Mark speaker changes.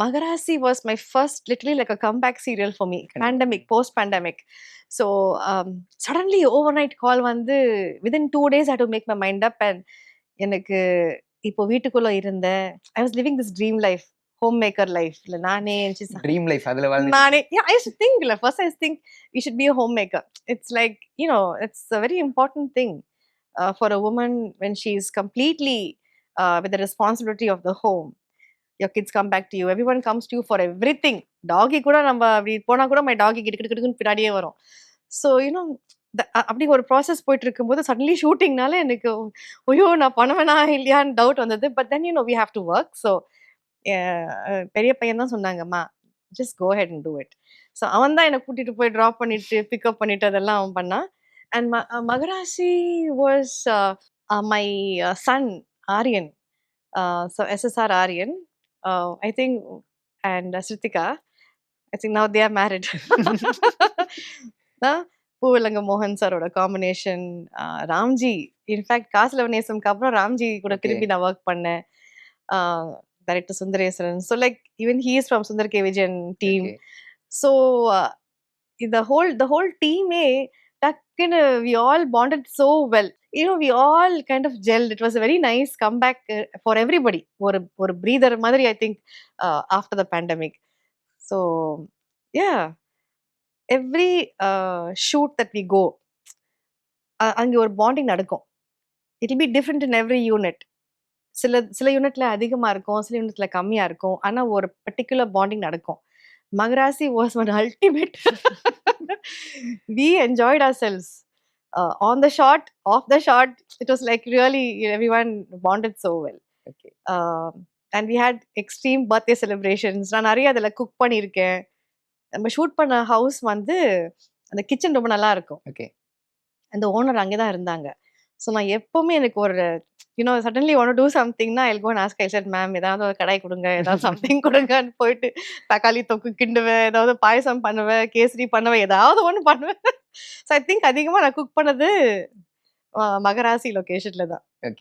Speaker 1: Magarasi was my first, literally like a comeback serial for me.
Speaker 2: கண்டிப்பா.
Speaker 1: Pandemic, post-pandemic. So suddenly overnight call வந்து within 2 days I had to make my mind up and எனக்கு இப்போ வீட்டுக்குள்ள இருந்தேன். I was living this dream life, homemaker life. இல்ல நானே எந்திரிச்சு
Speaker 2: dream life அதுல வாழ்ந்து
Speaker 1: நானே yeah, I used to think like first I used to think you should be a homemaker. It's like, it's a very important thing for a woman when she's completely with the responsibility of the home. Your kids come back to you, everyone comes to you for everything. டாகி கூட நம்ம அப்படி போனா கூட my டாகி கிட்டு கிட்டு கிட்டுன்னு பின்னாடியே வரும். So அப்படி ஒரு ப்ராசஸ் போயிட்டு இருக்கும்போது சடன்லி ஷூட்டிங்னால எனக்கு ஐயோ நான் பண்ணுவேனா இல்லையான்னு டவுட் வந்தது. But then we have to work. So பெரிய பையன் தான் சொன்னாங்கம்மா just go ahead and do it. So அவன் தான் என்னை கூட்டிட்டு போய் ட்ராப் பண்ணிட்டு பிக்கப் பண்ணிட்டு அதெல்லாம் அவன் பண்ணான். And Magarasi was my son Aryan. So SSR Aryan, I think, and Sritika. I think now they are married. பூவிலங்க மோகன் சாரோட காம்பினேஷன். ராம்ஜி, இன்ஃபேக்ட் காசுல நேசம்க்கு அப்புறம் ராம்ஜி கூட திரும்பி நான் ஒர்க் பண்ணேன். Director Sundareswaran. So like even he is from Sundar K Vijayan team. So the whole team டக்குன்னு we all bonded so well. We all kind of gelled. It was a very nice comeback for everybody. ஒரு breather மாதிரி I think after the pandemic. So yeah, every shoot that we go, அங்க ஒரு bonding நடக்கும். It will be different in every unit. சில யூனிட்ல அதிகமா இருக்கும், சில யூனிட்ல கம்மியா இருக்கும். ஆனா ஒரு பர்டிகுலர் பாண்டிங் நடக்கும். Magarasi was one ultimate. We enjoyed ourselves on the shot, off the shot. It was like really everyone bonded so well.
Speaker 2: Okay.
Speaker 1: And we had extreme birthday celebrations. நான் நிறைய அதில் குக் பண்ணியிருக்கேன். நம்ம shoot பண்ண house வந்து அந்த kitchen ரொம்ப நல்லா இருக்கும்.
Speaker 2: ஓகே.
Speaker 1: அந்த ஓனர் அங்கே தான் இருந்தாங்க. ஸோ நான் எப்பவுமே எனக்கு ஒரு சடன்லி ஒன் டூ சம்திங்னா I go and ask. I said ma'am ஏதாவது ஒரு கடாய் கொடுங்க, ஏதாவது சம்திங் கொடுங்கன்னு போயிட்டு தக்காளி தொக்கு கிண்டுவேன், ஏதாவது பாயசம் பண்ணுவேன், கேசரி பண்ணுவேன், ஏதாவது ஒன்று பண்ணுவேன். ஸோ ஐ திங்க் அதிகமாக நான் குக் பண்ணது மகராசி லொக்கேஷன்ல தான்.